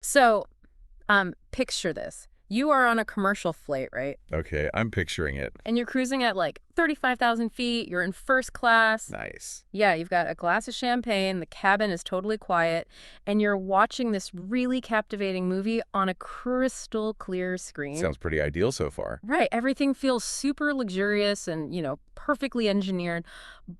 So, picture this. You are on a commercial flight, right? Okay, I'm picturing it. And you're cruising at like 35,000 feet. You're in first class. Nice. Yeah, you've got a glass of champagne. The cabin is totally quiet. And you're watching this really captivating movie on a crystal clear screen. Sounds pretty ideal so far. Right. Everything feels super luxurious and, perfectly engineered.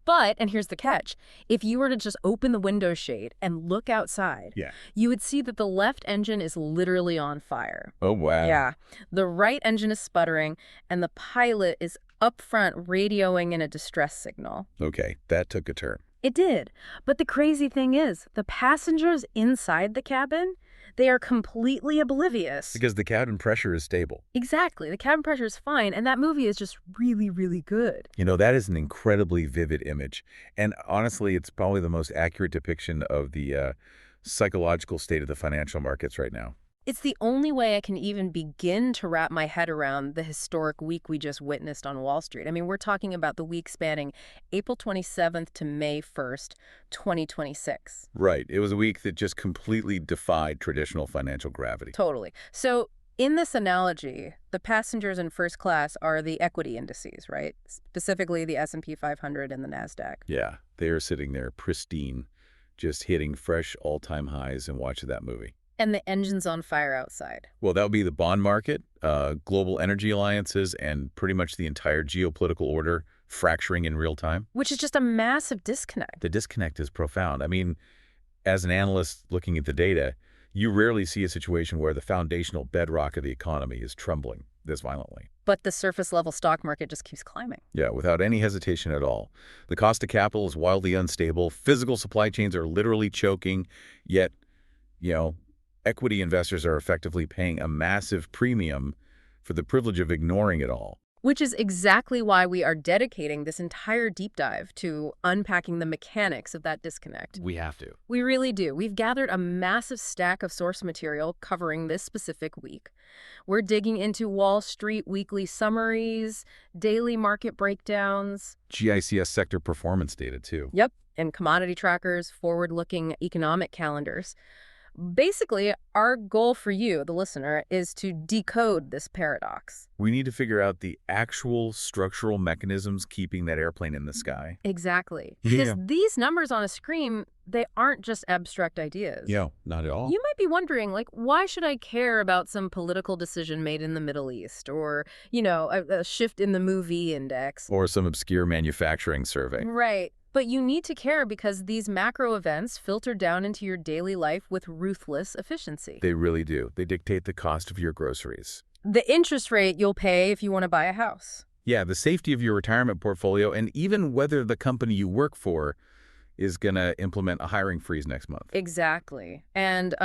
But, and here's the catch, if you were to just open the window shade and look outside, Yeah. you would see that the left engine is literally on fire. Oh, wow. Yeah. The right engine is sputtering, and the pilot is up front radioing in a distress signal. Okay, that took a turn. It did. But the crazy thing is, the passengers inside the cabin, they are completely oblivious. Because the cabin pressure is stable. Exactly. The cabin pressure is fine, and that movie is just really, really good. That is an incredibly vivid image. And honestly, it's probably the most accurate depiction of the psychological state of the financial markets right now. It's the only way I can even begin to wrap my head around the historic week we just witnessed on Wall Street. I mean, we're talking about the week spanning April 27th to May 1st, 2026. Right. It was a week that just completely defied traditional financial gravity. Totally. So in this analogy, the passengers in first class are the equity indices, right? Specifically the S&P 500 and the Nasdaq. Yeah, they are sitting there pristine, just hitting fresh all-time highs and watching that movie. And the engine's on fire outside. Well, that would be the bond market, global energy alliances, and pretty much the entire geopolitical order fracturing in real time. Which is just a massive disconnect. The disconnect is profound. I mean, as an analyst looking at the data, you rarely see a situation where the foundational bedrock of the economy is trembling this violently. But the surface level stock market just keeps climbing. Yeah, without any hesitation at all. The cost of capital is wildly unstable. Physical supply chains are literally choking, yet, equity investors are effectively paying a massive premium for the privilege of ignoring it all. Which is exactly why we are dedicating this entire deep dive to unpacking the mechanics of that disconnect. We have to. We really do. We've gathered a massive stack of source material covering this specific week. We're digging into Wall Street weekly summaries, daily market breakdowns. GICS sector performance data, too. Yep, and commodity trackers, forward-looking economic calendars. Basically, our goal for you, the listener, is to decode this paradox. We need to figure out the actual structural mechanisms keeping that airplane in the sky. Exactly. Because these numbers on a screen, they aren't just abstract ideas. Yeah, not at all. You might be wondering, why should I care about some political decision made in the Middle East or, a shift in the movie index? Or some obscure manufacturing survey. Right. But you need to care because these macro events filter down into your daily life with ruthless efficiency. They really do. They dictate the cost of your groceries. The interest rate you'll pay if you want to buy a house. Yeah, the safety of your retirement portfolio, and even whether the company you work for is going to implement a hiring freeze next month. Exactly. And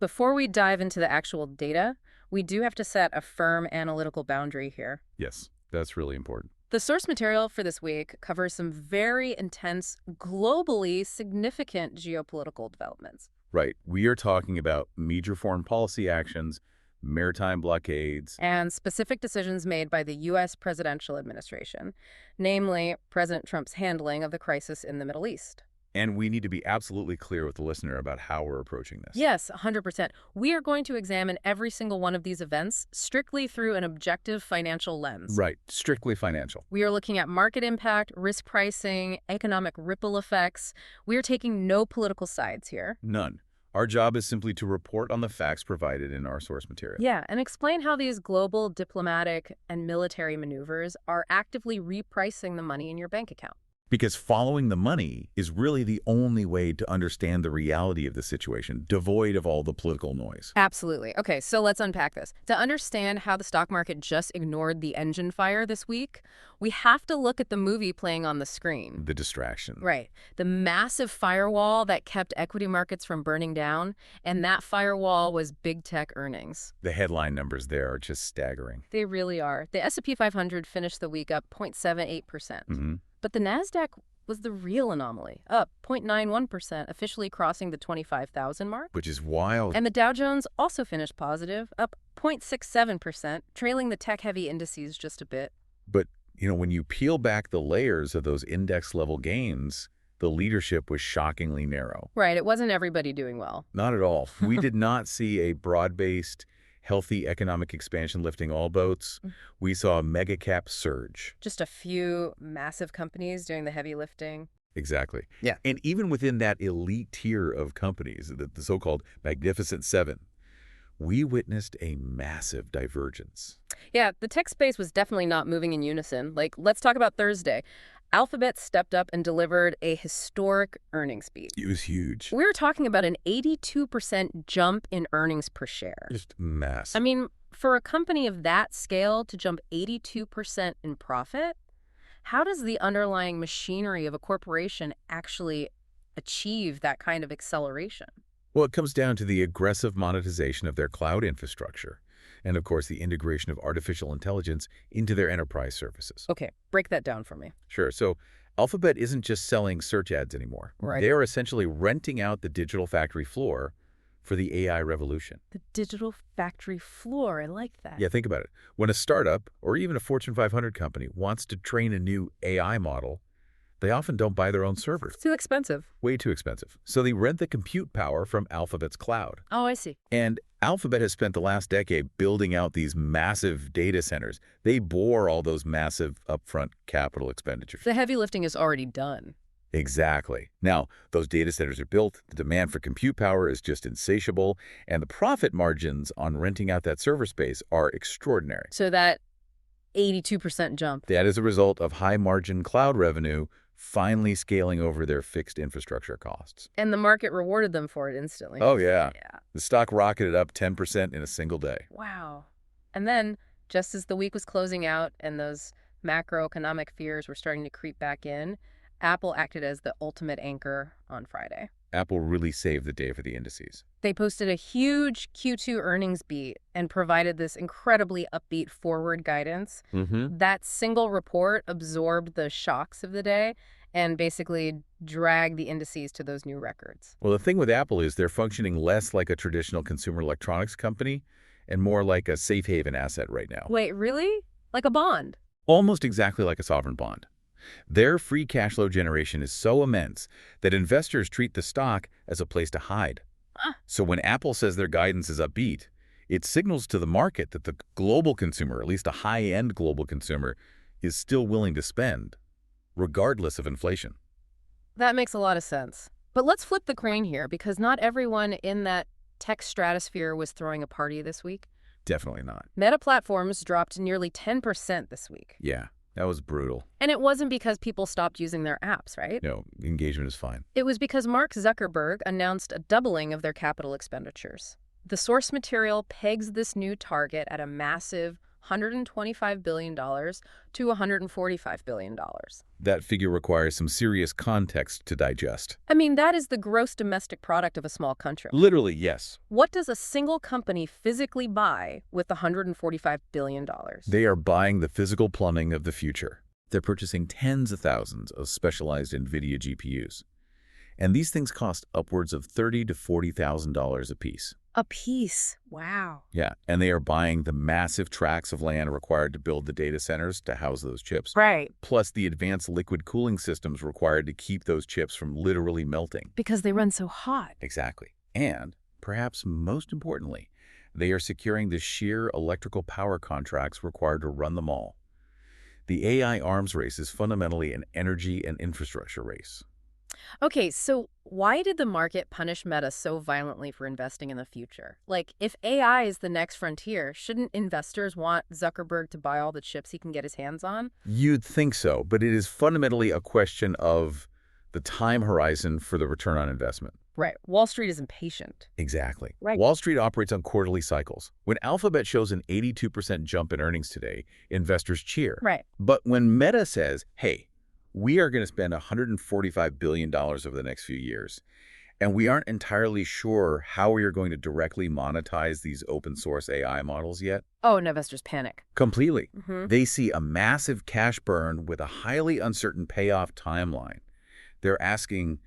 before we dive into the actual data, we do have to set a firm analytical boundary here. Yes, that's really important. The source material for this week covers some very intense, globally significant geopolitical developments. Right. We are talking about major foreign policy actions, maritime blockades, and specific decisions made by the U.S. presidential administration, namely President Trump's handling of the crisis in the Middle East. And we need to be absolutely clear with the listener about how we're approaching this. Yes, 100%. We are going to examine every single one of these events strictly through an objective financial lens. Right, strictly financial. We are looking at market impact, risk pricing, economic ripple effects. We are taking no political sides here. None. Our job is simply to report on the facts provided in our source material. Yeah, and explain how these global diplomatic and military maneuvers are actively repricing the money in your bank account. Because following the money is really the only way to understand the reality of the situation, devoid of all the political noise. Absolutely. Okay, so let's unpack this. To understand how the stock market just ignored the engine fire this week, we have to look at the movie playing on the screen. The distraction. Right. The massive firewall that kept equity markets from burning down, and that firewall was big tech earnings. The headline numbers there are just staggering. They really are. The S&P 500 finished the week up 0.78%. Mm-hmm. But the Nasdaq was the real anomaly, up 0.91%, officially crossing the 25,000 mark. Which is wild. And the Dow Jones also finished positive, up 0.67%, trailing the tech-heavy indices just a bit. But, when you peel back the layers of those index-level gains, the leadership was shockingly narrow. Right, it wasn't everybody doing well. Not at all. We did not see a broad-based, healthy economic expansion lifting all boats. We saw a mega cap surge. Just a few massive companies doing the heavy lifting. Exactly. Yeah. And even within that elite tier of companies, the so-called Magnificent Seven, we witnessed a massive divergence. Yeah, the tech space was definitely not moving in unison. Like, let's talk about Thursday. Alphabet stepped up and delivered a historic earnings beat. It was huge. We're talking about an 82% jump in earnings per share. Just massive. I mean, for a company of that scale to jump 82% in profit, how does the underlying machinery of a corporation actually achieve that kind of acceleration? Well, it comes down to the aggressive monetization of their cloud infrastructure and, of course, the integration of artificial intelligence into their enterprise services. Okay, break that down for me. Sure. So Alphabet isn't just selling search ads anymore. Right. They are essentially renting out the digital factory floor for the AI revolution. The digital factory floor, I like that. Yeah, think about it. When a startup or even a Fortune 500 company wants to train a new AI model, they often don't buy their own servers. It's too expensive. Way too expensive. So they rent the compute power from Alphabet's cloud. Oh, I see. And Alphabet has spent the last decade building out these massive data centers. They bore all those massive upfront capital expenditures. The heavy lifting is already done. Exactly. Now, those data centers are built, the demand for compute power is just insatiable, and the profit margins on renting out that server space are extraordinary. So that 82% jump. That is a result of high-margin cloud revenue finally scaling over their fixed infrastructure costs. And the market rewarded them for it instantly. Oh, yeah. Yeah. The stock rocketed up 10% in a single day. Wow. And then, just as the week was closing out and those macroeconomic fears were starting to creep back in, Apple acted as the ultimate anchor on Friday. Apple really saved the day for the indices. They posted a huge Q2 earnings beat and provided this incredibly upbeat forward guidance. That single report absorbed the shocks of the day and basically dragged the indices to those new records. Well, the thing with Apple is they're functioning less like a traditional consumer electronics company and more like a safe haven asset right now. Wait, really? Like a bond? Almost exactly like a sovereign bond. Their free cash flow generation is so immense that investors treat the stock as a place to hide. So when Apple says their guidance is upbeat, it signals to the market that the global consumer, at least a high-end global consumer, is still willing to spend, regardless of inflation. That makes a lot of sense. But let's flip the crane here, because not everyone in that tech stratosphere was throwing a party this week. Definitely not. Meta Platforms dropped nearly 10% this week. Yeah, that was brutal. And it wasn't because people stopped using their apps, right? No, engagement is fine. It was because Mark Zuckerberg announced a doubling of their capital expenditures. The source material pegs this new target at a massive $125 billion to $145 billion. That figure requires some serious context to digest. I mean, that is the gross domestic product of a small country. Literally, yes. What does a single company physically buy with $145 billion? They are buying the physical plumbing of the future. They're purchasing tens of thousands of specialized NVIDIA GPUs. And these things cost upwards of $30,000 to $40,000 a piece. A piece. Wow. Yeah, and they are buying the massive tracts of land required to build the data centers to house those chips. Right. Plus the advanced liquid cooling systems required to keep those chips from literally melting. Because they run so hot. Exactly. And, perhaps most importantly, they are securing the sheer electrical power contracts required to run them all. The AI arms race is fundamentally an energy and infrastructure race. Okay, so why did the market punish Meta so violently for investing in the future? Like, if AI is the next frontier, shouldn't investors want Zuckerberg to buy all the chips he can get his hands on? You'd think so, but it is fundamentally a question of the time horizon for the return on investment. Right. Wall Street is impatient. Exactly. Right. Wall Street operates on quarterly cycles. When Alphabet shows an 82% jump in earnings today, investors cheer. Right. But when Meta says, hey, we are going to spend $145 billion over the next few years, and we aren't entirely sure how we are going to directly monetize these open source AI models yet. Oh, and investors panic. Completely. Mm-hmm. They see a massive cash burn with a highly uncertain payoff timeline. They're asking,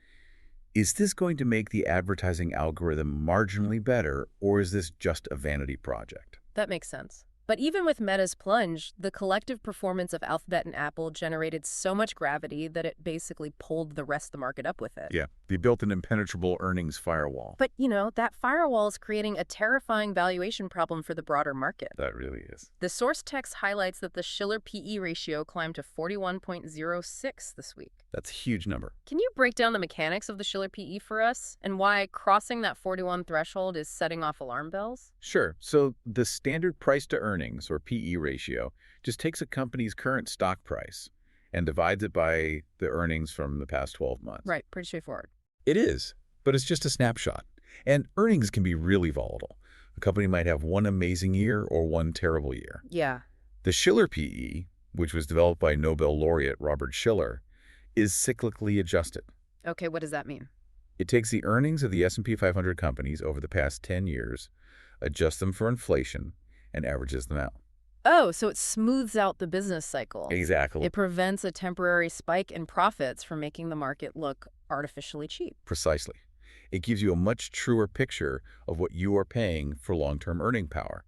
is this going to make the advertising algorithm marginally better, or is this just a vanity project? That makes sense. But even with Meta's plunge, the collective performance of Alphabet and Apple generated so much gravity that it basically pulled the rest of the market up with it. Yeah, they built an impenetrable earnings firewall. But, that firewall is creating a terrifying valuation problem for the broader market. That really is. The source text highlights that the Shiller PE ratio climbed to 41.06 this week. That's a huge number. Can you break down the mechanics of the Shiller PE for us and why crossing that 41 threshold is setting off alarm bells? Sure. So the standard price to earnings, or PE ratio, just takes a company's current stock price and divides it by the earnings from the past 12 months. Right, pretty straightforward. It is, but it's just a snapshot. And earnings can be really volatile. A company might have one amazing year or one terrible year. Yeah. The Shiller PE, which was developed by Nobel laureate Robert Shiller, is cyclically adjusted. Okay, what does that mean? It takes the earnings of the S&P 500 companies over the past 10 years, adjusts them for inflation, and averages them out. Oh, so it smooths out the business cycle. Exactly. It prevents a temporary spike in profits from making the market look artificially cheap. Precisely. It gives you a much truer picture of what you are paying for long-term earning power.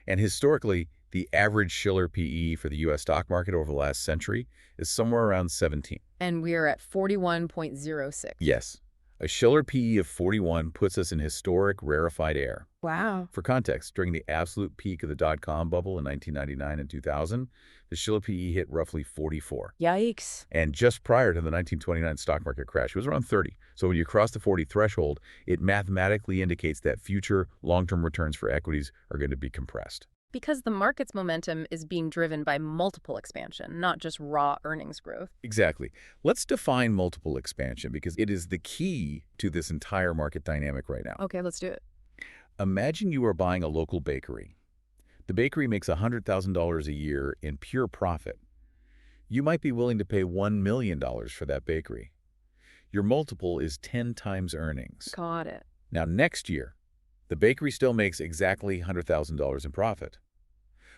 And historically, the average Shiller PE for the U.S. stock market over the last century is somewhere around 17. And we're at 41.06. Yes. A Shiller PE of 41 puts us in historic rarefied air. Wow. For context, during the absolute peak of the dot-com bubble in 1999 and 2000, the Shiller PE hit roughly 44. Yikes. And just prior to the 1929 stock market crash, it was around 30. So when you cross the 40 threshold, it mathematically indicates that future long-term returns for equities are going to be compressed. Because the market's momentum is being driven by multiple expansion, not just raw earnings growth. Exactly. Let's define multiple expansion because it is the key to this entire market dynamic right now. Okay, let's do it. Imagine you are buying a local bakery. The bakery makes $100,000 a year in pure profit. You might be willing to pay $1 million for that bakery. Your multiple is 10 times earnings. Got it. Now, next year, the bakery still makes exactly $100,000 in profit.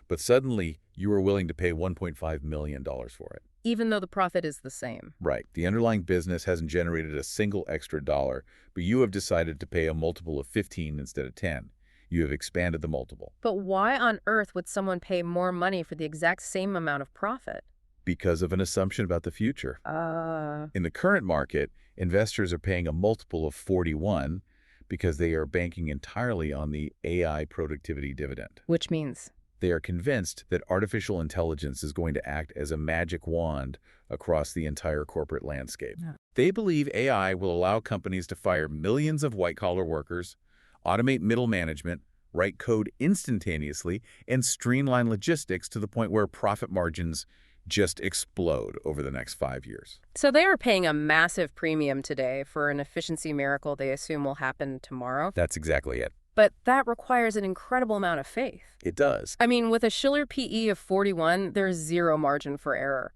But suddenly, you are willing to pay $1.5 million for it. Even though the profit is the same. Right. The underlying business hasn't generated a single extra dollar, but you have decided to pay a multiple of 15 instead of 10. You have expanded the multiple. But why on earth would someone pay more money for the exact same amount of profit? Because of an assumption about the future. In the current market, investors are paying a multiple of 41 because they are banking entirely on the AI productivity dividend. Which means? They are convinced that artificial intelligence is going to act as a magic wand across the entire corporate landscape. Yeah. They believe AI will allow companies to fire millions of white-collar workers, automate middle management, write code instantaneously, and streamline logistics to the point where profit margins just explode over the next 5 years. So they are paying a massive premium today for an efficiency miracle they assume will happen tomorrow? That's exactly it. But that requires an incredible amount of faith. It does. I mean, with a Shiller PE of 41, there's zero margin for error.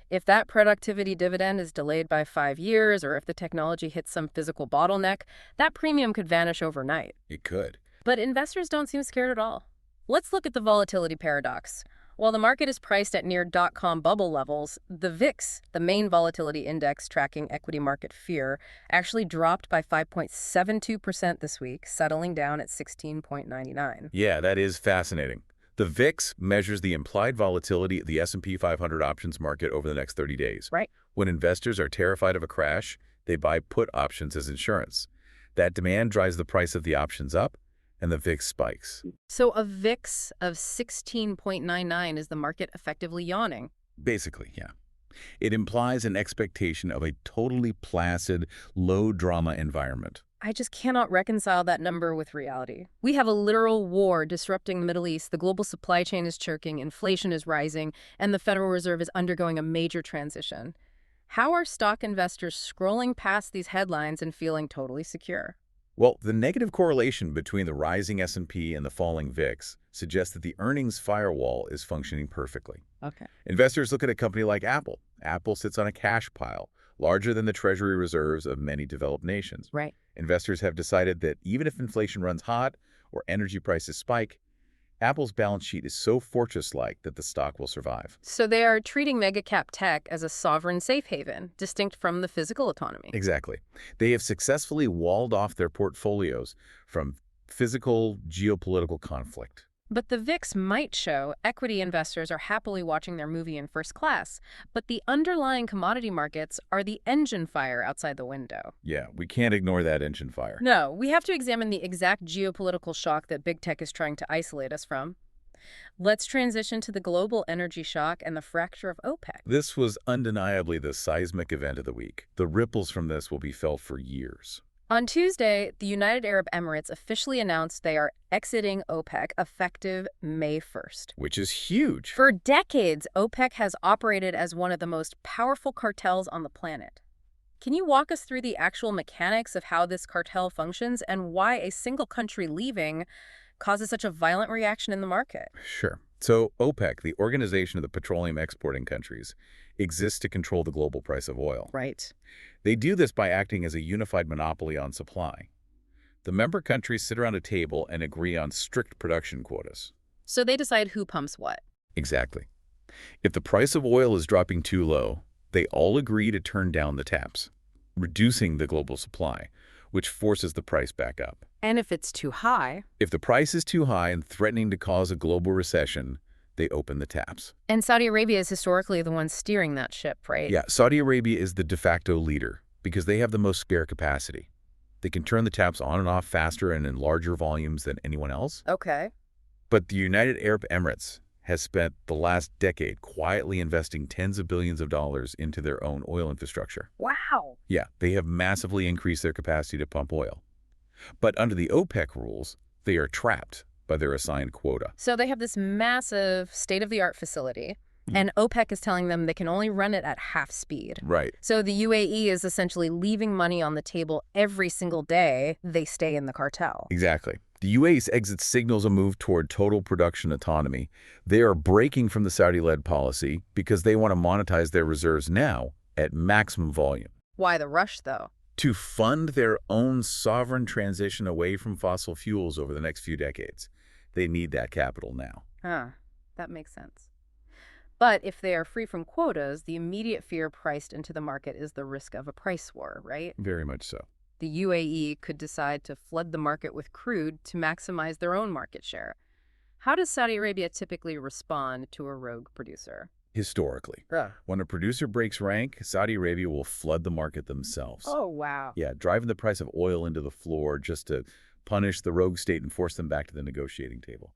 If that productivity dividend is delayed by 5 years, or if the technology hits some physical bottleneck, that premium could vanish overnight. It could. But investors don't seem scared at all. Let's look at the volatility paradox. While the market is priced at near dot-com bubble levels, the VIX, the main volatility index tracking equity market fear, actually dropped by 5.72% this week, settling down at 16.99. Yeah, that is fascinating. The VIX measures the implied volatility of the S&P 500 options market over the next 30 days. Right. When investors are terrified of a crash, they buy put options as insurance. That demand drives the price of the options up, and the VIX spikes. So a VIX of 16.99 is the market effectively yawning? Basically, yeah. It implies an expectation of a totally placid, low-drama environment. I just cannot reconcile that number with reality. We have a literal war disrupting the Middle East, the global supply chain is choking, inflation is rising, and the Federal Reserve is undergoing a major transition. How are stock investors scrolling past these headlines and feeling totally secure? Well, the negative correlation between the rising S&P and the falling VIX suggests that the earnings firewall is functioning perfectly. Okay. Investors look at a company like Apple. Apple sits on a cash pile, larger than the treasury reserves of many developed nations. Right. Investors have decided that even if inflation runs hot or energy prices spike, Apple's balance sheet is so fortress-like that the stock will survive. So they are treating megacap tech as a sovereign safe haven, distinct from the physical economy. Exactly. They have successfully walled off their portfolios from physical geopolitical conflict. But the VIX might show equity investors are happily watching their movie in first class, but the underlying commodity markets are the engine fire outside the window. Yeah, we can't ignore that engine fire. No, we have to examine the exact geopolitical shock that big tech is trying to isolate us from. Let's transition to the global energy shock and the fracture of OPEC. This was undeniably the seismic event of the week. The ripples from this will be felt for years. On Tuesday, the United Arab Emirates officially announced they are exiting OPEC effective May 1st. Which is huge. For decades, OPEC has operated as one of the most powerful cartels on the planet. Can you walk us through the actual mechanics of how this cartel functions and why a single country leaving causes such a violent reaction in the market? Sure. So OPEC, the Organization of the Petroleum Exporting Countries, exists to control the global price of oil. Right. They do this by acting as a unified monopoly on supply. The member countries sit around a table and agree on strict production quotas. So they decide who pumps what. Exactly. If the price of oil is dropping too low, they all agree to turn down the taps, reducing the global supply, which forces the price back up. And if it's too high? If the price is too high and threatening to cause a global recession, they open the taps. And Saudi Arabia is historically the one steering that ship, right? Yeah, Saudi Arabia is the de facto leader because they have the most spare capacity. They can turn the taps on and off faster and in larger volumes than anyone else. Okay. But the United Arab Emirates has spent the last decade quietly investing tens of billions of dollars into their own oil infrastructure. Wow. Yeah, they have massively increased their capacity to pump oil. But under the OPEC rules, they are trapped by their assigned quota. So they have this massive state-of-the-art facility, and OPEC is telling them they can only run it at half speed. Right. So the UAE is essentially leaving money on the table every single day they stay in the cartel. Exactly. The UAE's exit signals a move toward total production autonomy. They are breaking from the Saudi-led policy because they want to monetize their reserves now at maximum volume. Why the rush, though? To fund their own sovereign transition away from fossil fuels over the next few decades. They need that capital now. That makes sense. But if they are free from quotas, the immediate fear priced into the market is the risk of a price war, right? Very much so. The UAE could decide to flood the market with crude to maximize their own market share. How does Saudi Arabia typically respond to a rogue producer? Historically. When a producer breaks rank, Saudi Arabia will flood the market themselves. Oh, wow. Yeah, driving the price of oil into the floor just to punish the rogue state and force them back to the negotiating table.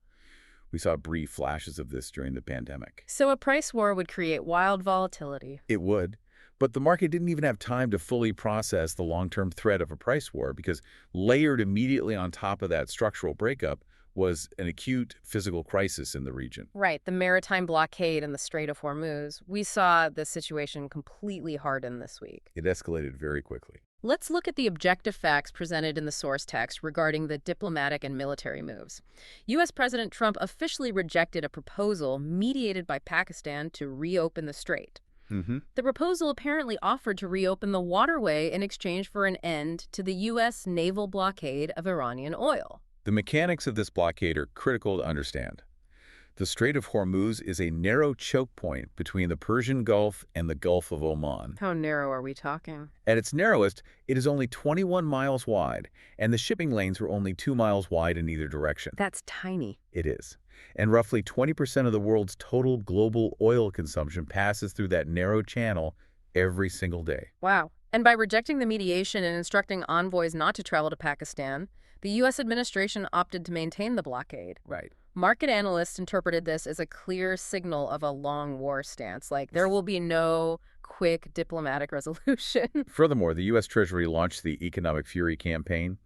We saw brief flashes of this during the pandemic. So a price war would create wild volatility. It would. But the market didn't even have time to fully process the long-term threat of a price war because layered immediately on top of that structural breakup was an acute physical crisis in the region. Right, the maritime blockade in the Strait of Hormuz. We saw the situation completely harden this week. It escalated very quickly. Let's look at the objective facts presented in the source text regarding the diplomatic and military moves. U.S. President Trump officially rejected a proposal mediated by Pakistan to reopen the strait. The proposal apparently offered to reopen the waterway in exchange for an end to the U.S. naval blockade of Iranian oil. The mechanics of this blockade are critical to understand. The Strait of Hormuz is a narrow choke point between the Persian Gulf and the Gulf of Oman. How narrow are we talking? At its narrowest, it is only 21 miles wide, and the shipping lanes are only 2 miles wide in either direction. That's tiny. It is. And roughly 20% of the world's total global oil consumption passes through that narrow channel every single day. Wow. And by rejecting the mediation and instructing envoys not to travel to Pakistan, the U.S. administration opted to maintain the blockade. Right. Market analysts interpreted this as a clear signal of a long war stance, like there will be no quick diplomatic resolution. Furthermore, the U.S. Treasury launched the Economic Fury campaign,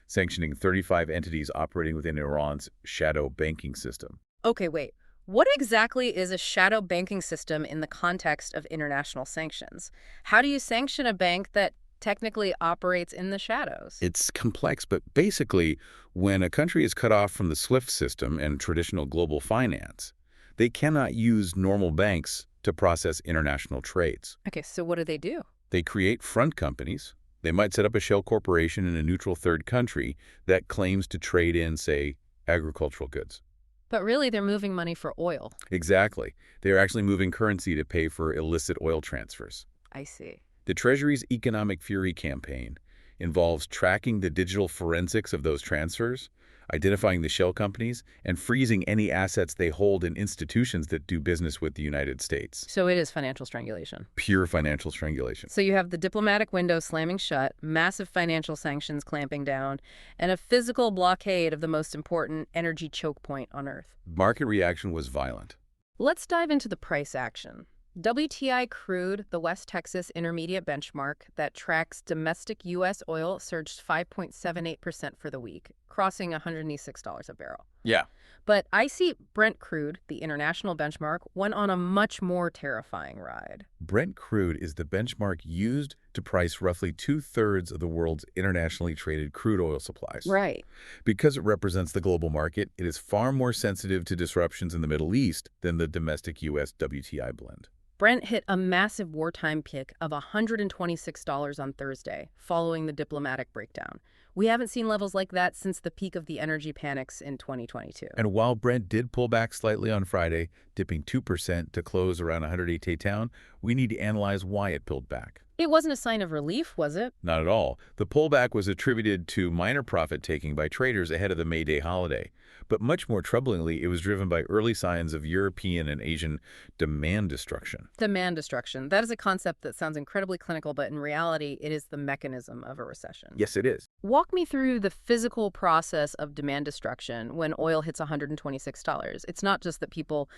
sanctioning 35 entities operating within Iran's shadow banking system. Okay, wait. What exactly is a shadow banking system in the context of international sanctions? How do you sanction a bank that technically operates in the shadows? It's complex, but basically, when a country is cut off from the SWIFT system and traditional global finance, they cannot use normal banks to process international trades. Okay, so what do? They create front companies. They might set up a shell corporation in a neutral third country that claims to trade in, say, agricultural goods. But really, they're moving money for oil. Exactly. They are actually moving currency to pay for illicit oil transfers. I see. The Treasury's Economic Fury campaign involves tracking the digital forensics of those transfers, identifying the shell companies, and freezing any assets they hold in institutions that do business with the United States. So it is financial strangulation. Pure financial strangulation. So you have the diplomatic window slamming shut, massive financial sanctions clamping down, and a physical blockade of the most important energy choke point on Earth. Market reaction was violent. Let's dive into the price action. WTI crude, the West Texas intermediate benchmark that tracks domestic U.S. oil, surged 5.78% for the week, crossing $106 a barrel. Yeah. But IC Brent crude, the international benchmark, went on a much more terrifying ride. Brent crude is the benchmark used to price roughly 2/3 of the world's internationally traded crude oil supplies. Right. Because it represents the global market, it is far more sensitive to disruptions in the Middle East than the domestic U.S. WTI blend. Brent hit a massive wartime peak of $126 on Thursday, following the diplomatic breakdown. We haven't seen levels like that since the peak of the energy panics in 2022. And while Brent did pull back slightly on Friday, dipping 2% to close around 108 town, we need to analyze why it pulled back. It wasn't a sign of relief, was it? Not at all. The pullback was attributed to minor profit-taking by traders ahead of the May Day holiday. But much more troublingly, it was driven by early signs of European and Asian demand destruction. Demand destruction. That is a concept that sounds incredibly clinical, but in reality, it is the mechanism of a recession. Yes, it is. Walk me through the physical process of demand destruction when oil hits $126. It's not just that people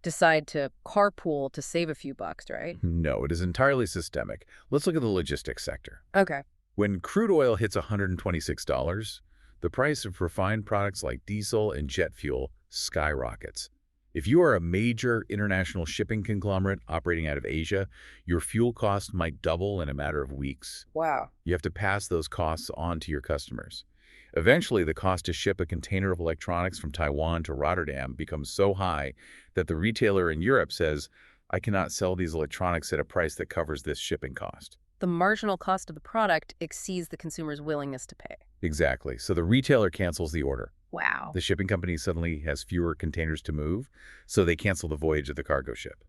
decide to carpool to save a few bucks, right? No, it is entirely systemic. Let's look at the logistics sector. Okay. When crude oil hits $126, the price of refined products like diesel and jet fuel skyrockets. If you are a major international shipping conglomerate operating out of Asia, your fuel costs might double in a matter of weeks. Wow. You have to pass those costs on to your customers. Eventually, the cost to ship a container of electronics from Taiwan to Rotterdam becomes so high that the retailer in Europe says, I cannot sell these electronics at a price that covers this shipping cost. The marginal cost of the product exceeds the consumer's willingness to pay. Exactly. So the retailer cancels the order. Wow. The shipping company suddenly has fewer containers to move, so they cancel the voyage of the cargo ship.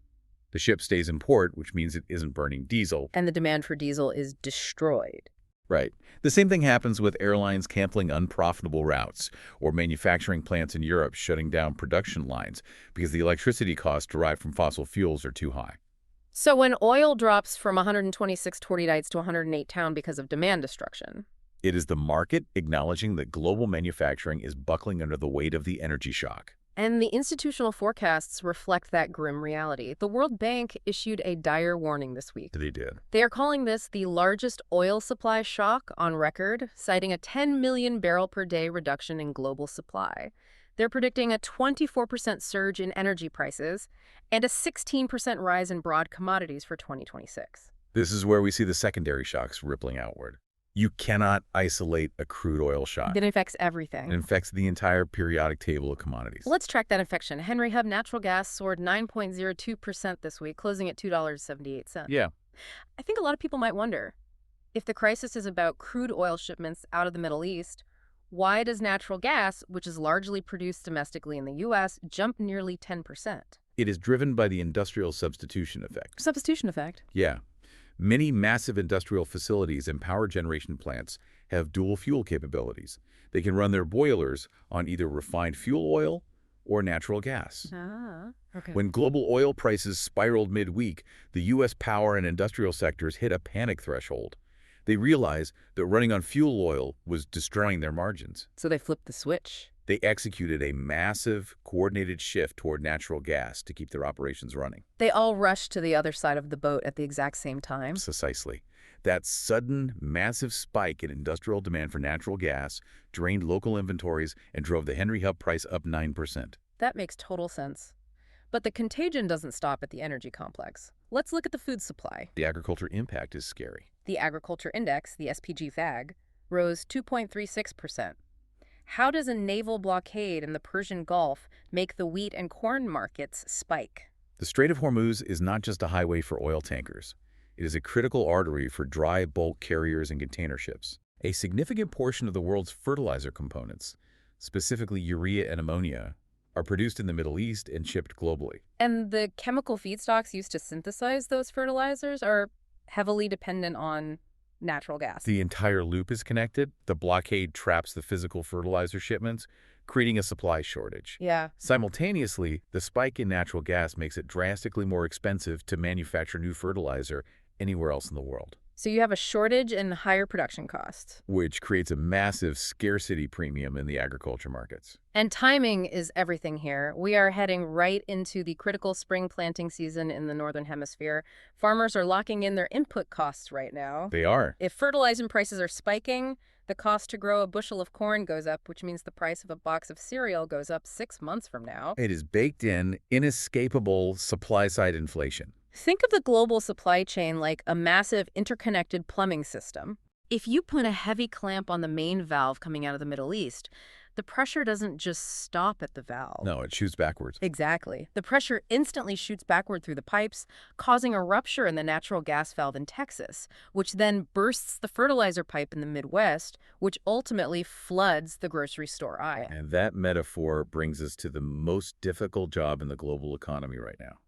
The ship stays in port, which means it isn't burning diesel. And the demand for diesel is destroyed. Right. The same thing happens with airlines canceling unprofitable routes or manufacturing plants in Europe shutting down production lines because the electricity costs derived from fossil fuels are too high. So when oil drops from 126 tortidites to 108 town because of demand destruction, it is the market acknowledging that global manufacturing is buckling under the weight of the energy shock. and the institutional forecasts reflect that grim reality. The World Bank issued a dire warning this week. They did. They are calling this the largest oil supply shock on record, citing a 10 million barrel per day reduction in global supply. They're predicting a 24% surge in energy prices and a 16% rise in broad commodities for 2026. This is where we see the secondary shocks rippling outward. You cannot isolate a crude oil shock. That affects everything. It infects the entire periodic table of commodities. Let's track that infection. Henry Hub natural gas soared 9.02% this week, closing at $2.78. Yeah. I think a lot of people might wonder, if the crisis is about crude oil shipments out of the Middle East, why does natural gas, which is largely produced domestically in the U.S., jump nearly 10%? It is driven by the industrial substitution effect. Substitution effect? Yeah. Many massive industrial facilities and power generation plants have dual fuel capabilities. They can run their boilers on either refined fuel oil or natural gas. Okay. When global oil prices spiraled midweek, the U.S. power and industrial sectors hit a panic threshold. They realized that running on fuel oil was destroying their margins. So they flipped the switch. They executed a massive, coordinated shift toward natural gas to keep their operations running. They all rushed to the other side of the boat at the exact same time. Precisely. That sudden, massive spike in industrial demand for natural gas drained local inventories and drove the Henry Hub price up 9%. That makes total sense. But the contagion doesn't stop at the energy complex. Let's look at the food supply. The agriculture impact is scary. The agriculture index, the SPG-FAG, rose 2.36%. How does a naval blockade in the Persian Gulf make the wheat and corn markets spike? The Strait of Hormuz is not just a highway for oil tankers. It is a critical artery for dry bulk carriers and container ships. A significant portion of the world's fertilizer components, specifically urea and ammonia, are produced in the Middle East and shipped globally. And the chemical feedstocks used to synthesize those fertilizers are heavily dependent on natural gas. The entire loop is connected. The blockade traps the physical fertilizer shipments, creating a supply shortage. Yeah. Simultaneously, the spike in natural gas makes it drastically more expensive to manufacture new fertilizer anywhere else in the world, So you have a shortage and higher production costs. which creates a massive scarcity premium in the agriculture markets. And timing is everything here. We are heading right into the critical spring planting season in the Northern Hemisphere. Farmers are locking in their input costs right now. They are. If fertilizer prices are spiking, the cost to grow a bushel of corn goes up, which means the price of a box of cereal goes up 6 months from now. It is baked in, inescapable supply-side inflation. Think of the global supply chain like a massive interconnected plumbing system. If you put a heavy clamp on the main valve coming out of the Middle East, the pressure doesn't just stop at the valve. No, it shoots backwards. Exactly. The pressure instantly shoots backward through the pipes, causing a rupture in the natural gas valve in Texas, which then bursts the fertilizer pipe in the Midwest, which ultimately floods the grocery store aisle. And that metaphor brings us to the most difficult job in the global economy right now.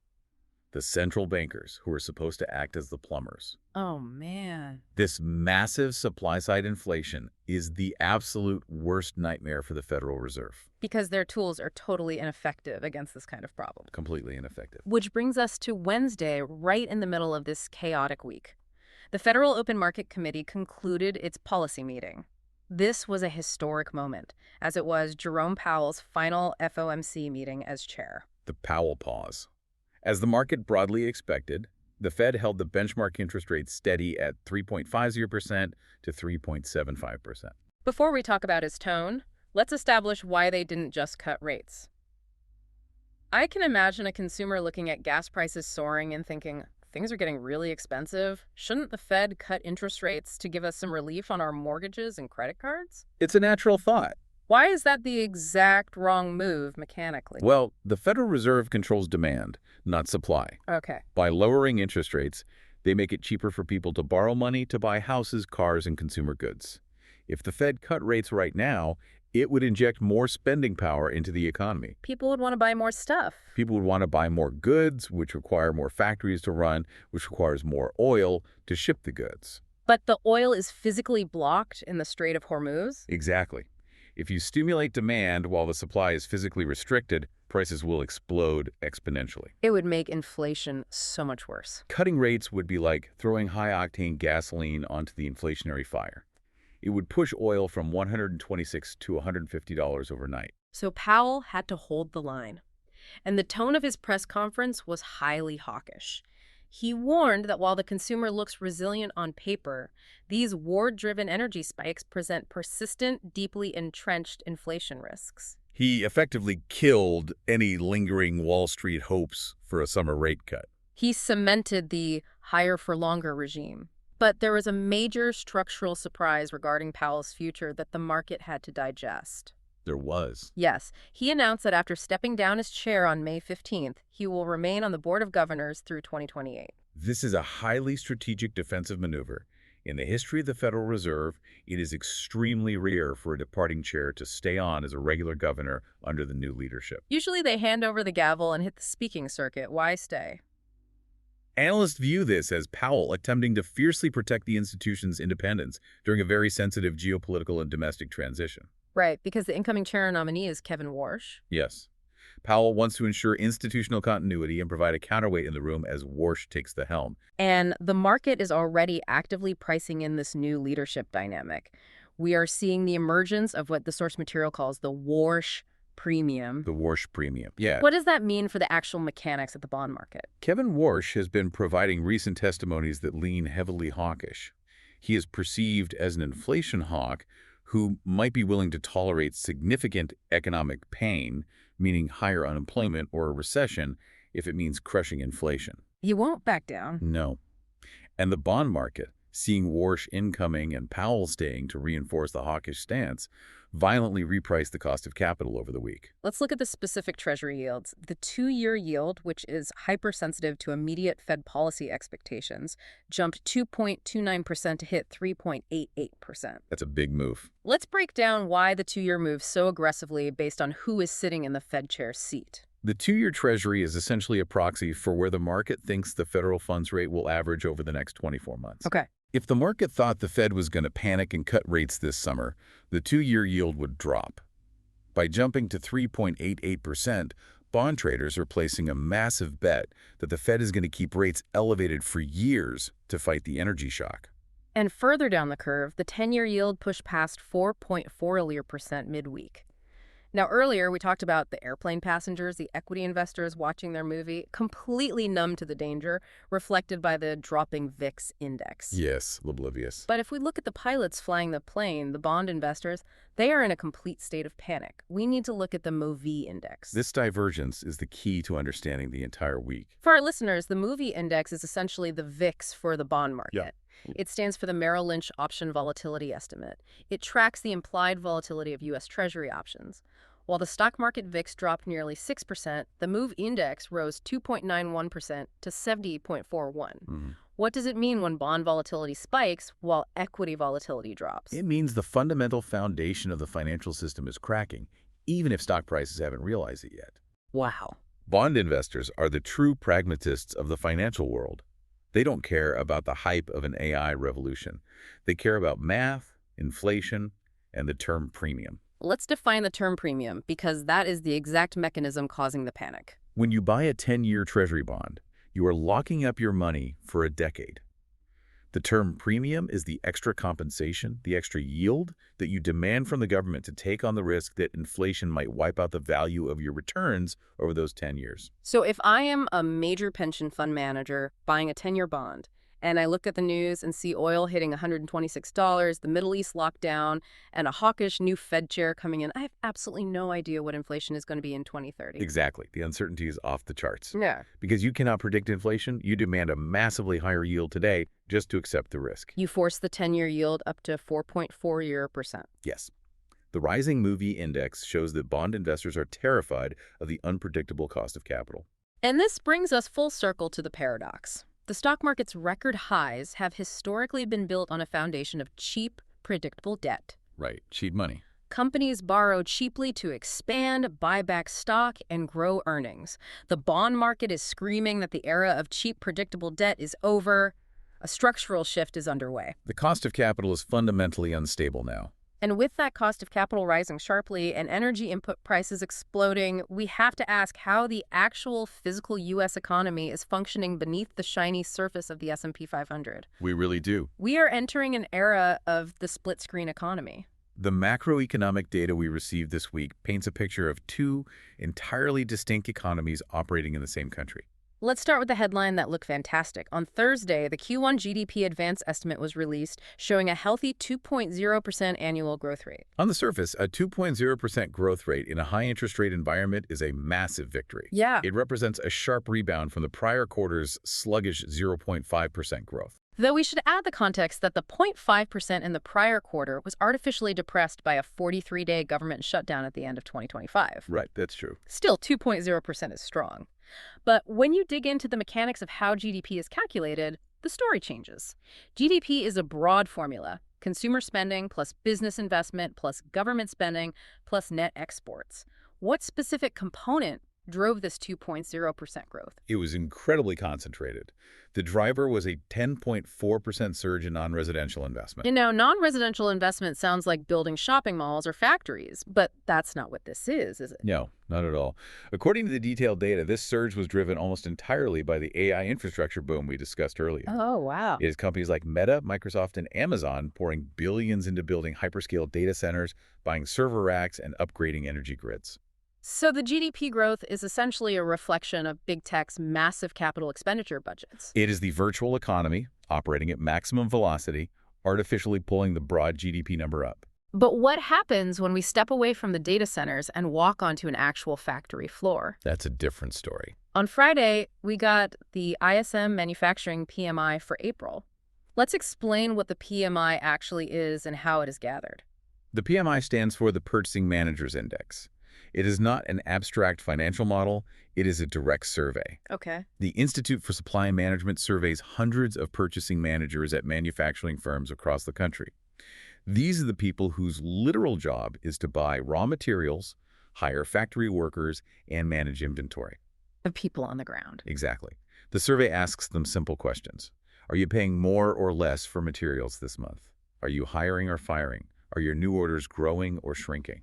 The central bankers, who are supposed to act as the plumbers. Oh, man. This massive supply-side inflation is the absolute worst nightmare for the Federal Reserve. Because their tools are totally ineffective against this kind of problem. Completely ineffective. Which brings us to Wednesday, right in the middle of this chaotic week. The Federal Open Market Committee concluded its policy meeting. This was a historic moment, as it was Jerome Powell's final FOMC meeting as chair. The Powell pause. As the market broadly expected, the Fed held the benchmark interest rate steady at 3.50% to 3.75%. Before we talk about his tone, let's establish why they didn't just cut rates. I can imagine a consumer looking at gas prices soaring and thinking, things are getting really expensive. Shouldn't the Fed cut interest rates to give us some relief on our mortgages and credit cards? It's a natural thought. Why is that the exact wrong move mechanically? Well, the Federal Reserve controls demand, not supply. Okay. By lowering interest rates, they make it cheaper for people to borrow money to buy houses, cars, and consumer goods. If the Fed cut rates right now, it would inject more spending power into the economy. People would want to buy more stuff. People would want to buy more goods, which require more factories to run, which requires more oil to ship the goods. But the oil is physically blocked in the Strait of Hormuz? Exactly. If you stimulate demand while the supply is physically restricted, prices will explode exponentially. It would make inflation so much worse. Cutting rates would be like throwing high-octane gasoline onto the inflationary fire. It would push oil from $126 to $150 overnight. So Powell had to hold the line. And the tone of his press conference was highly hawkish. He warned that while the consumer looks resilient on paper, these war-driven energy spikes present persistent, deeply entrenched inflation risks. He effectively killed any lingering Wall Street hopes for a summer rate cut. He cemented the higher-for-longer regime. But there was a major structural surprise regarding Powell's future that the market had to digest. There was. Yes, he announced that after stepping down as chair on May 15th, he will remain on the Board of Governors through 2028. This is a highly strategic defensive maneuver. In the history of the Federal Reserve, it is extremely rare for a departing chair to stay on as a regular governor under the new leadership. Usually they hand over the gavel and hit the speaking circuit. Why stay? Analysts view this as Powell attempting to fiercely protect the institution's independence during a very sensitive geopolitical and domestic transition. Right, because the incoming chair nominee is Kevin Warsh. Yes. Powell wants to ensure institutional continuity and provide a counterweight in the room as Warsh takes the helm. And the market is already actively pricing in this new leadership dynamic. We are seeing the emergence of what the source material calls the Warsh premium. The Warsh premium. Yeah. What does that mean for the actual mechanics of the bond market? Kevin Warsh has been providing recent testimonies that lean heavily hawkish. He is perceived as an inflation hawk who might be willing to tolerate significant economic pain, meaning higher unemployment or a recession, if it means crushing inflation. You won't back down. No. And the bond market, seeing Warsh incoming and Powell staying to reinforce the hawkish stance, violently repriced the cost of capital over the week. Let's look at the specific Treasury yields. The 2-year yield, which is hypersensitive to immediate Fed policy expectations, jumped 2.29% to hit 3.88%. That's a big move. Let's break down why the 2-year moves so aggressively based on who is sitting in the Fed chair's seat. The 2-year Treasury is essentially a proxy for where the market thinks the federal funds rate will average over the next 24 months. Okay. If the market thought the Fed was going to panic and cut rates this summer, the two-year yield would drop. By jumping to 3.88%, bond traders are placing a massive bet that the Fed is going to keep rates elevated for years to fight the energy shock. And further down the curve, the 10-year yield pushed past 4.4% midweek. Now, earlier, we talked about the airplane passengers, the equity investors watching their movie, completely numb to the danger, reflected by the dropping VIX index. Yes, oblivious. But if we look at the pilots flying the plane, the bond investors, they are in a complete state of panic. We need to look at the MOVI index. This divergence is the key to understanding the entire week. For our listeners, the MOVI index is essentially the VIX for the bond market. Yeah. It stands for the Merrill Lynch Option Volatility Estimate. It tracks the implied volatility of U.S. Treasury options. While the stock market VIX dropped nearly 6%, the MOVE index rose 2.91% to 70.41. What does it mean when bond volatility spikes while equity volatility drops? It means the fundamental foundation of the financial system is cracking, even if stock prices haven't realized it yet. Wow. Bond investors are the true pragmatists of the financial world. They don't care about the hype of an AI revolution. They care about math, inflation, and the term premium. Let's define the term premium, because that is the exact mechanism causing the panic. When you buy a 10-year Treasury bond, you are locking up your money for a decade. The term premium is the extra compensation, the extra yield that you demand from the government to take on the risk that inflation might wipe out the value of your returns over those 10 years. So if I am a major pension fund manager buying a 10-year bond, and I look at the news and see oil hitting $126, the Middle East lockdown, and a hawkish new Fed chair coming in, I have absolutely no idea what inflation is going to be in 2030. Exactly. The uncertainty is off the charts. Yeah. Because you cannot predict inflation, you demand a massively higher yield today just to accept the risk. You force the 10-year yield up to 4.40%. Yes. The rising MOVI index shows that bond investors are terrified of the unpredictable cost of capital. And this brings us full circle to the paradox. The stock market's record highs have historically been built on a foundation of cheap, predictable debt. Right. Cheap money. Companies borrow cheaply to expand, buy back stock, and grow earnings. The bond market is screaming that the era of cheap, predictable debt is over. A structural shift is underway. The cost of capital is fundamentally unstable now. And with that cost of capital rising sharply and energy input prices exploding, we have to ask how the actual physical U.S. economy is functioning beneath the shiny surface of the S&P 500. We really do. We are entering an era of the split-screen economy. The macroeconomic data we received this week paints a picture of two entirely distinct economies operating in the same country. Let's start with the headline that looked fantastic. On Thursday, the Q1 GDP advance estimate was released, showing a healthy 2.0% annual growth rate. On the surface, a 2.0% growth rate in a high-interest rate environment is a massive victory. Yeah. It represents a sharp rebound from the prior quarter's sluggish 0.5% growth. Though we should add the context that the 0.5% in the prior quarter was artificially depressed by a 43-day government shutdown at the end of 2025. Right, that's true. Still, 2.0% is strong. But when you dig into the mechanics of how GDP is calculated, the story changes. GDP is a broad formula: consumer spending plus business investment plus government spending plus net exports. What specific component drove this 2.0% growth? It was incredibly concentrated. The driver was a 10.4% surge in non-residential investment. You know, non-residential investment sounds like building shopping malls or factories, but that's not what this is it? No, not at all. According to the detailed data, this surge was driven almost entirely by the AI infrastructure boom we discussed earlier. Oh, wow. It is companies like Meta, Microsoft, and Amazon pouring billions into building hyperscale data centers, buying server racks, and upgrading energy grids. So the GDP growth is essentially a reflection of big tech's massive capital expenditure budgets. It is the virtual economy operating at maximum velocity, artificially pulling the broad GDP number up. But what happens when we step away from the data centers and walk onto an actual factory floor? That's a different story. On Friday, we got the ISM Manufacturing PMI for April. Let's explain what the PMI actually is and how it is gathered. The PMI stands for the Purchasing Managers Index. It is not an abstract financial model. It is a direct survey. Okay. The Institute for Supply Management surveys hundreds of purchasing managers at manufacturing firms across the country. These are the people whose literal job is to buy raw materials, hire factory workers, and manage inventory. Of people on the ground. Exactly. The survey asks them simple questions. Are you paying more or less for materials this month? Are you hiring or firing? Are your new orders growing or shrinking?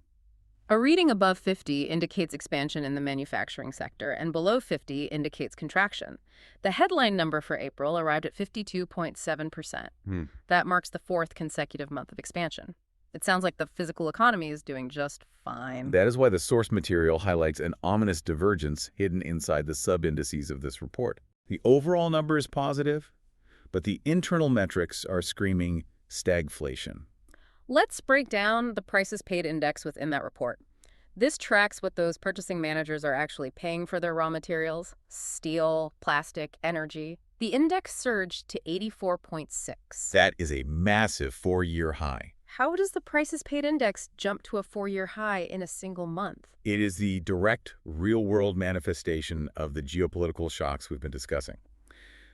A reading above 50 indicates expansion in the manufacturing sector, and below 50 indicates contraction. The headline number for April arrived at 52.7%. Hmm. That marks the fourth consecutive month of expansion. It sounds like the physical economy is doing just fine. That is why the source material highlights an ominous divergence hidden inside the sub-indices of this report. The overall number is positive, but the internal metrics are screaming stagflation. Let's break down the prices paid index within that report. This tracks what those purchasing managers are actually paying for their raw materials: steel, plastic, energy. The index surged to 84.6. That is a massive 4-year high. How does the prices paid index jump to a 4-year high in a single month? It is the direct, real-world manifestation of the geopolitical shocks we've been discussing.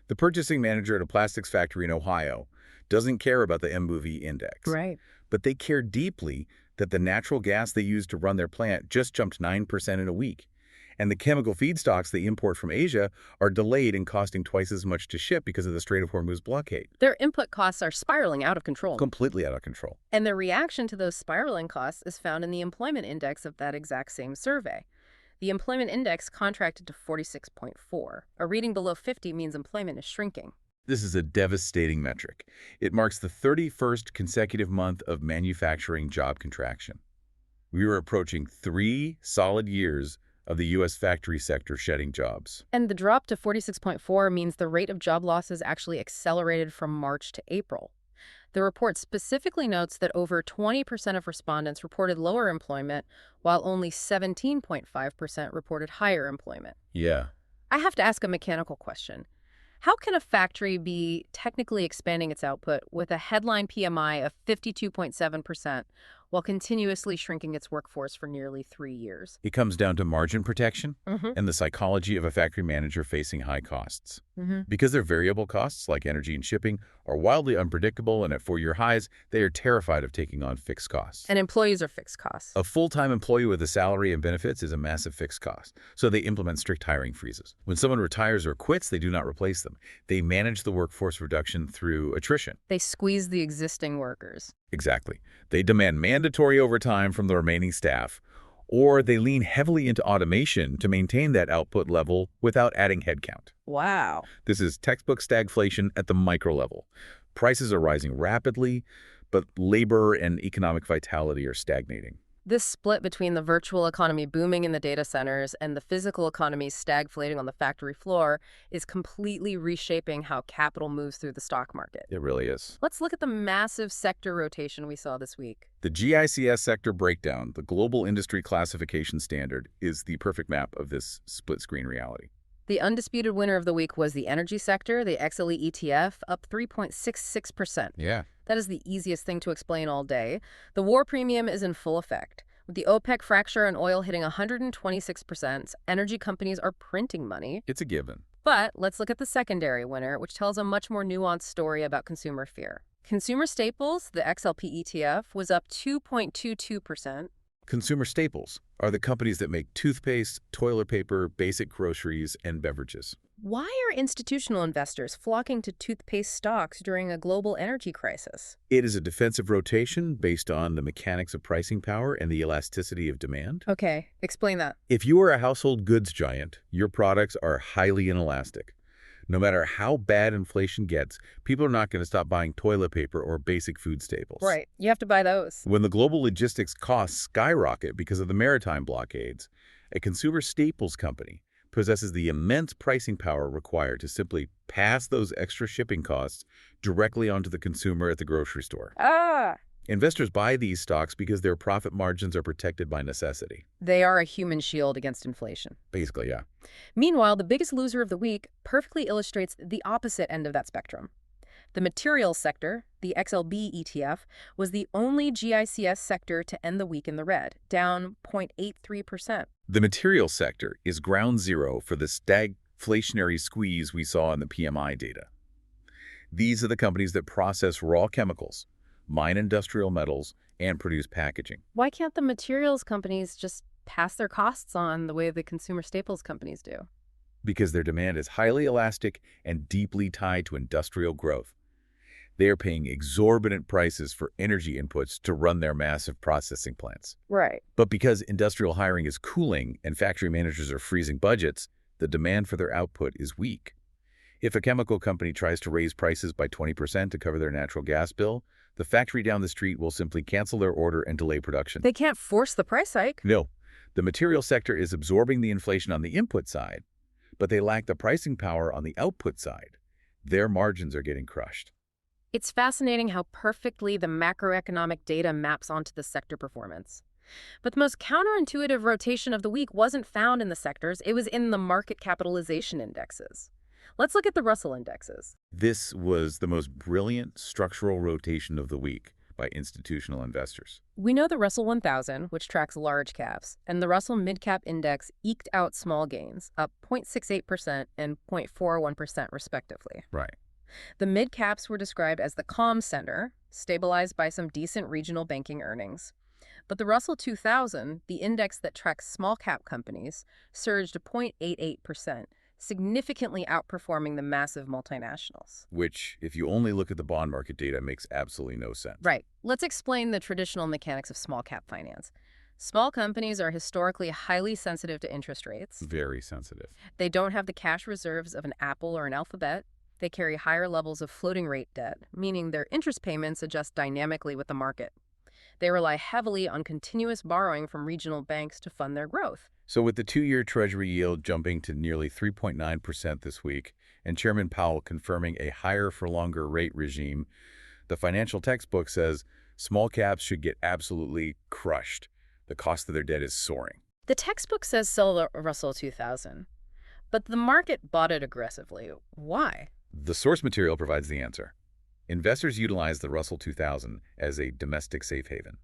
The purchasing manager at a plastics factory in Ohio doesn't care about the MOV index. Right. But they care deeply that the natural gas they use to run their plant just jumped 9% in a week. And the chemical feedstocks they import from Asia are delayed and costing twice as much to ship because of the Strait of Hormuz blockade. Their input costs are spiraling out of control. Completely out of control. And the reaction to those spiraling costs is found in the employment index of that exact same survey. The employment index contracted to 46.4. A reading below 50 means employment is shrinking. This is a devastating metric. It marks the 31st consecutive month of manufacturing job contraction. We are approaching 3 solid years of the U.S. factory sector shedding jobs. And the drop to 46.4 means the rate of job losses actually accelerated from March to April. The report specifically notes that over 20% of respondents reported lower employment, while only 17.5% reported higher employment. Yeah. I have to ask a mechanical question. How can a factory be technically expanding its output with a headline PMI of 52.7% while continuously shrinking its workforce for nearly 3 years? It comes down to margin protection Mm-hmm. and the psychology of a factory manager facing high costs. Mm-hmm. Because their variable costs, like energy and shipping, are wildly unpredictable and at 4-year highs, they are terrified of taking on fixed costs. And employees are fixed costs. A full-time employee with a salary and benefits is a massive fixed cost, so they implement strict hiring freezes. When someone retires or quits, they do not replace them. They manage the workforce reduction through attrition. They squeeze the existing workers. Exactly. They demand mandatory overtime from the remaining staff, or they lean heavily into automation to maintain that output level without adding headcount. Wow. This is textbook stagflation at the micro level. Prices are rising rapidly, but labor and economic vitality are stagnating. This split between the virtual economy booming in the data centers and the physical economy stagflating on the factory floor is completely reshaping how capital moves through the stock market. It really is. Let's look at the massive sector rotation we saw this week. The GICS sector breakdown, the Global Industry Classification Standard, is the perfect map of this split-screen reality. The undisputed winner of the week was the energy sector, the XLE ETF, up 3.66%. Yeah. That is the easiest thing to explain all day. The war premium is in full effect. With the OPEC fracture and oil hitting 126%, energy companies are printing money. It's a given. But let's look at the secondary winner, which tells a much more nuanced story about consumer fear. Consumer staples, the XLP ETF, was up 2.22%. Consumer staples are the companies that make toothpaste, toilet paper, basic groceries, and beverages. Why are institutional investors flocking to toothpaste stocks during a global energy crisis? It is a defensive rotation based on the mechanics of pricing power and the elasticity of demand. Okay, explain that. If you are a household goods giant, your products are highly inelastic. No matter how bad inflation gets, people are not going to stop buying toilet paper or basic food staples. Right, you have to buy those. When the global logistics costs skyrocket because of the maritime blockades, a consumer staples company possesses the immense pricing power required to simply pass those extra shipping costs directly onto the consumer at the grocery store. Investors buy these stocks because their profit margins are protected by necessity. They are a human shield against inflation. Basically, yeah. Meanwhile, the biggest loser of the week perfectly illustrates the opposite end of that spectrum. The materials sector, the XLB ETF, was the only GICS sector to end the week in the red, down 0.83%. The materials sector is ground zero for the stagflationary squeeze we saw in the PMI data. These are the companies that process raw chemicals, mine industrial metals, and produce packaging. Why can't the materials companies just pass their costs on the way the consumer staples companies do? because their demand is highly elastic and deeply tied to industrial growth. They are paying exorbitant prices for energy inputs to run their massive processing plants. Right. But because industrial hiring is cooling and factory managers are freezing budgets, the demand for their output is weak. If a chemical company tries to raise prices by 20% to cover their natural gas bill, the factory down the street will simply cancel their order and delay production. They can't force the price hike. No, the material sector is absorbing the inflation on the input side, but they lack the pricing power on the output side. Their margins are getting crushed. It's fascinating how perfectly the macroeconomic data maps onto the sector performance. But the most counterintuitive rotation of the week wasn't found in the sectors, it was in the market capitalization indexes. Let's look at the Russell indexes. This was the most brilliant structural rotation of the week by institutional investors. We know the Russell 1000, which tracks large caps, and the Russell Midcap Index eked out small gains, up 0.68% and 0.41% respectively. Right. The mid-caps were described as the calm center, stabilized by some decent regional banking earnings. But the Russell 2000, the index that tracks small-cap companies, surged to 0.88%, significantly outperforming the massive multinationals. Which, if you only look at the bond market data, makes absolutely no sense. Right. Let's explain the traditional mechanics of small-cap finance. Small companies are historically highly sensitive to interest rates. Very sensitive. They don't have the cash reserves of an Apple or an Alphabet. They carry higher levels of floating rate debt, meaning their interest payments adjust dynamically with the market. They rely heavily on continuous borrowing from regional banks to fund their growth. So with the two-year Treasury yield jumping to nearly 3.9% this week, and Chairman Powell confirming a higher-for-longer rate regime, the financial textbook says small caps should get absolutely crushed. The cost of their debt is soaring. The textbook says sell the Russell 2000, but the market bought it aggressively. Why? The source material provides the answer. Investors utilize the Russell 2000 as a domestic safe haven.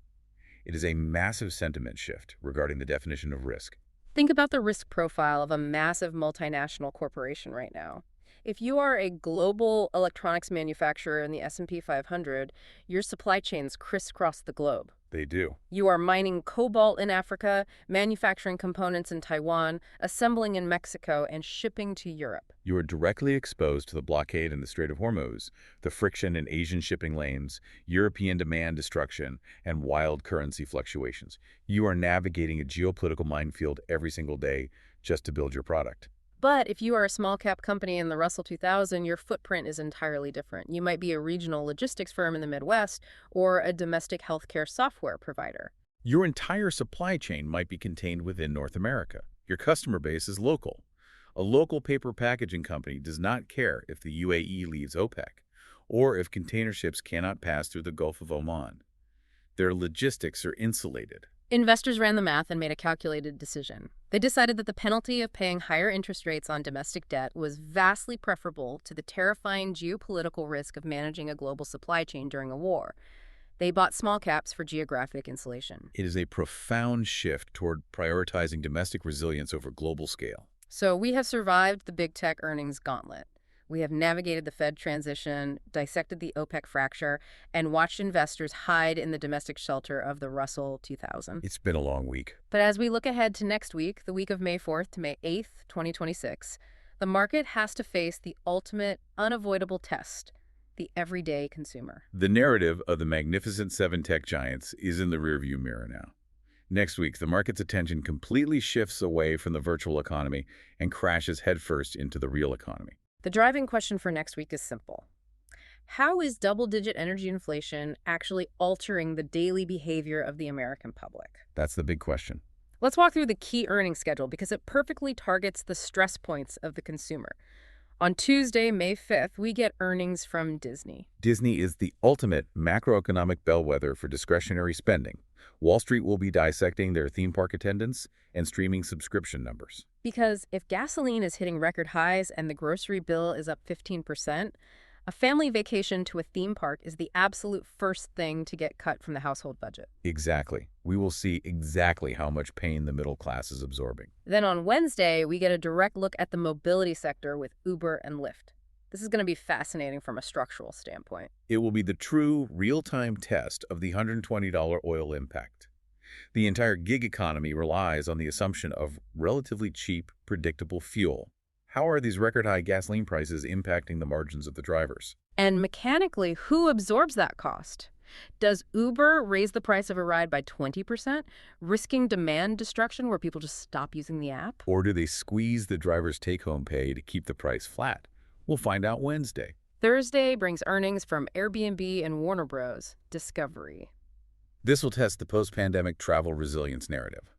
It is a massive sentiment shift regarding the definition of risk. Think about the risk profile of a massive multinational corporation right now. If you are a global electronics manufacturer in the S&P 500, your supply chains crisscross the globe. They do. You are mining cobalt in Africa, manufacturing components in Taiwan, assembling in Mexico, and shipping to Europe. You are directly exposed to the blockade in the Strait of Hormuz, the friction in Asian shipping lanes, European demand destruction, and wild currency fluctuations. You are navigating a geopolitical minefield every single day just to build your product. But if you are a small-cap company in the Russell 2000, your footprint is entirely different. You might be a regional logistics firm in the Midwest or a domestic healthcare software provider. Your entire supply chain might be contained within North America. Your customer base is local. A local paper packaging company does not care if the UAE leaves OPEC or if container ships cannot pass through the Gulf of Oman. Their logistics are insulated. Investors ran the math and made a calculated decision. They decided that the penalty of paying higher interest rates on domestic debt was vastly preferable to the terrifying geopolitical risk of managing a global supply chain during a war. They bought small caps for geographic insulation. It is a profound shift toward prioritizing domestic resilience over global scale. So we have survived the big tech earnings gauntlet. We have navigated the Fed transition, dissected the OPEC fracture, and watched investors hide in the domestic shelter of the Russell 2000. It's been a long week. But as we look ahead to next week, the week of May 4th to May 8th, 2026, the market has to face the ultimate, unavoidable test, the everyday consumer. The narrative of the Magnificent Seven tech giants is in the rearview mirror now. Next week, the market's attention completely shifts away from the virtual economy and crashes headfirst into the real economy. The driving question for next week is simple. How is double-digit energy inflation actually altering the daily behavior of the American public? That's the big question. Let's walk through the key earnings schedule because it perfectly targets the stress points of the consumer. On Tuesday, May 5th, we get earnings from Disney. Disney is the ultimate macroeconomic bellwether for discretionary spending. Wall Street will be dissecting their theme park attendance and streaming subscription numbers. Because if gasoline is hitting record highs and the grocery bill is up 15%, a family vacation to a theme park is the absolute first thing to get cut from the household budget. Exactly. We will see exactly how much pain the middle class is absorbing. Then on Wednesday, we get a direct look at the mobility sector with Uber and Lyft. This is going to be fascinating from a structural standpoint. It will be the true real-time test of the $120 oil impact. The entire gig economy relies on the assumption of relatively cheap, predictable fuel. How are these record-high gasoline prices impacting the margins of the drivers? And mechanically, who absorbs that cost? Does Uber raise the price of a ride by 20%, risking demand destruction where people just stop using the app? Or do they squeeze the driver's take-home pay to keep the price flat? We'll find out Wednesday. Thursday brings earnings from Airbnb and Warner Bros. Discovery. This will test the post-pandemic travel resilience narrative.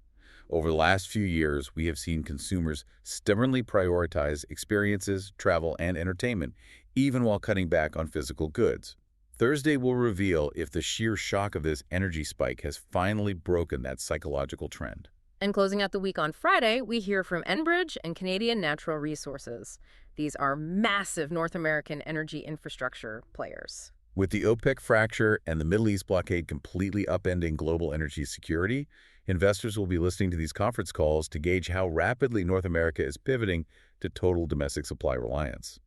Over the last few years, we have seen consumers stubbornly prioritize experiences, travel, and entertainment, even while cutting back on physical goods. Thursday will reveal if the sheer shock of this energy spike has finally broken that psychological trend. And closing out the week on Friday, we hear from Enbridge and Canadian Natural Resources. These are massive North American energy infrastructure players. With the OPEC fracture and the Middle East blockade completely upending global energy security, investors will be listening to these conference calls to gauge how rapidly North America is pivoting to total domestic supply reliance.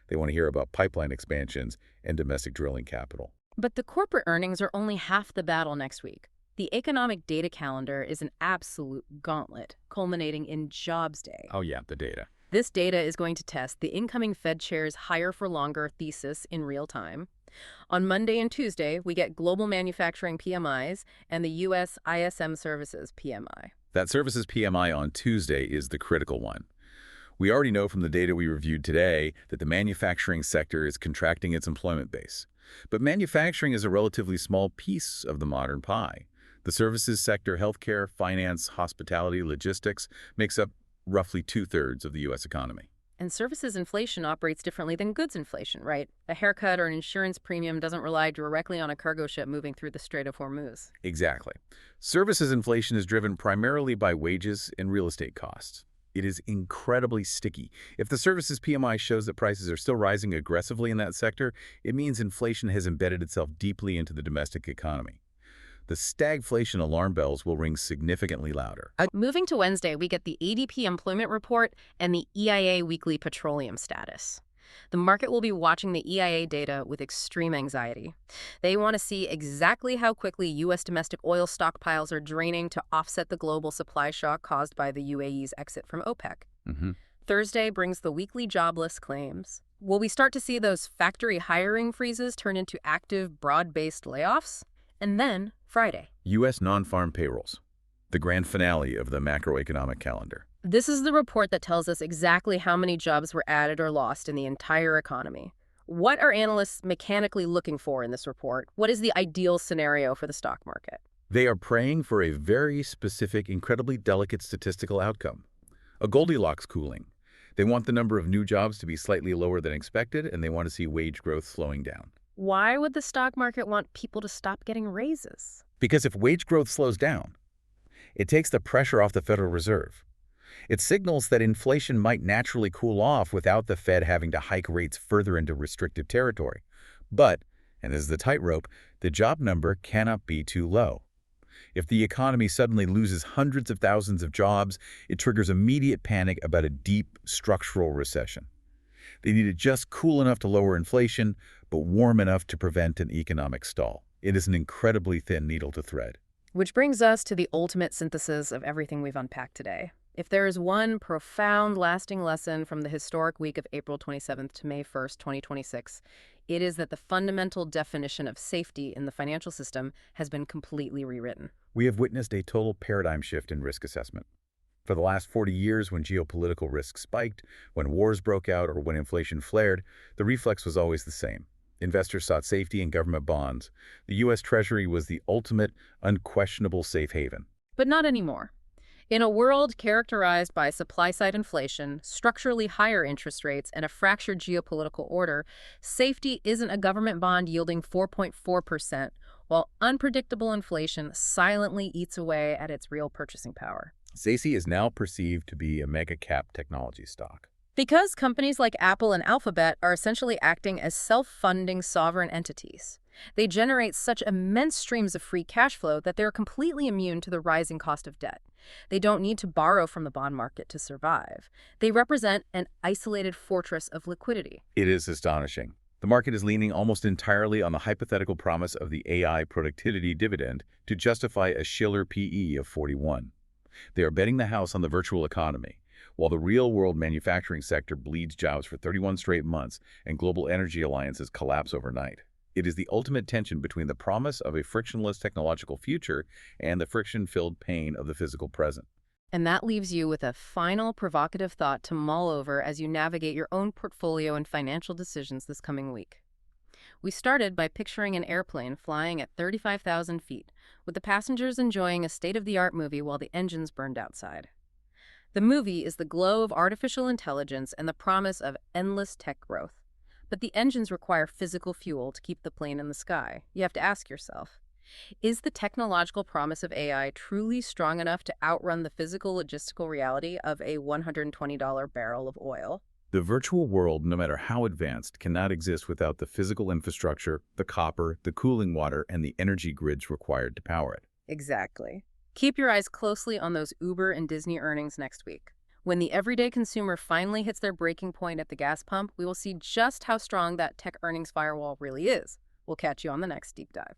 They want to hear about pipeline expansions and domestic drilling capital. But the corporate earnings are only half the battle next week. The economic data calendar is an absolute gauntlet, culminating in Jobs Day. Oh yeah, the data. This data is going to test the incoming Fed chair's higher for longer thesis in real time. On Monday and Tuesday, we get global manufacturing PMIs and the U.S. ISM Services PMI. That services PMI on Tuesday is the critical one. We already know from the data we reviewed today that the manufacturing sector is contracting its employment base. But manufacturing is a relatively small piece of the modern pie. The services sector, healthcare, finance, hospitality, logistics, makes up roughly 2/3 of the U.S. economy. And services inflation operates differently than goods inflation, right? A haircut or an insurance premium doesn't rely directly on a cargo ship moving through the Strait of Hormuz. Exactly. Services inflation is driven primarily by wages and real estate costs. It is incredibly sticky. If the services PMI shows that prices are still rising aggressively in that sector, it means inflation has embedded itself deeply into the domestic economy. The stagflation alarm bells will ring significantly louder. Moving to Wednesday, we get the ADP employment report and the EIA weekly petroleum status. The market will be watching the EIA data with extreme anxiety. They want to see exactly how quickly U.S. domestic oil stockpiles are draining to offset the global supply shock caused by the UAE's exit from OPEC. Thursday brings the weekly jobless claims. Will we start to see those factory hiring freezes turn into active, broad-based layoffs? And then Friday. U.S. non-farm payrolls, the grand finale of the macroeconomic calendar. This is the report that tells us exactly how many jobs were added or lost in the entire economy. What are analysts mechanically looking for in this report? What is the ideal scenario for the stock market? They are praying for a very specific, incredibly delicate statistical outcome, a Goldilocks cooling. They want the number of new jobs to be slightly lower than expected, and they want to see wage growth slowing down. Why would the stock market want people to stop getting raises? Because if wage growth slows down, it takes the pressure off the Federal Reserve. It signals that inflation might naturally cool off without the Fed having to hike rates further into restrictive territory. But, and this is the tightrope, the job number cannot be too low. If the economy suddenly loses hundreds of thousands of jobs, it triggers immediate panic about a deep structural recession. They need it just cool enough to lower inflation, but warm enough to prevent an economic stall. It is an incredibly thin needle to thread. Which brings us to the ultimate synthesis of everything we've unpacked today. If there is one profound, lasting lesson from the historic week of April 27th to May 1st, 2026, it is that the fundamental definition of safety in the financial system has been completely rewritten. We have witnessed a total paradigm shift in risk assessment. For the last 40 years, when geopolitical risks spiked, when wars broke out, or when inflation flared, the reflex was always the same. Investors sought safety in government bonds. The U.S. Treasury was the ultimate, unquestionable safe haven. But not anymore. In a world characterized by supply-side inflation, structurally higher interest rates, and a fractured geopolitical order, safety isn't a government bond yielding 4.4%, while unpredictable inflation silently eats away at its real purchasing power. SAFE is now perceived to be a mega-cap technology stock. Because companies like Apple and Alphabet are essentially acting as self-funding sovereign entities. They generate such immense streams of free cash flow that they're completely immune to the rising cost of debt. They don't need to borrow from the bond market to survive. They represent an isolated fortress of liquidity. It is astonishing. The market is leaning almost entirely on the hypothetical promise of the AI productivity dividend to justify a Shiller PE of 41. They are betting the house on the virtual economy. while the real-world manufacturing sector bleeds jobs for 31 straight months and global energy alliances collapse overnight. It is the ultimate tension between the promise of a frictionless technological future and the friction-filled pain of the physical present. And that leaves you with a final provocative thought to mull over as you navigate your own portfolio and financial decisions this coming week. We started by picturing an airplane flying at 35,000 feet, with the passengers enjoying a state-of-the-art movie while the engines burned outside. The movie is the glow of artificial intelligence and the promise of endless tech growth. But the engines require physical fuel to keep the plane in the sky. You have to ask yourself, is the technological promise of AI truly strong enough to outrun the physical logistical reality of a $120 barrel of oil? The virtual world, no matter how advanced, cannot exist without the physical infrastructure, the copper, the cooling water, and the energy grids required to power it. Exactly. Keep your eyes closely on those Uber and Disney earnings next week. When the everyday consumer finally hits their breaking point at the gas pump, we will see just how strong that tech earnings firewall really is. We'll catch you on the next deep dive.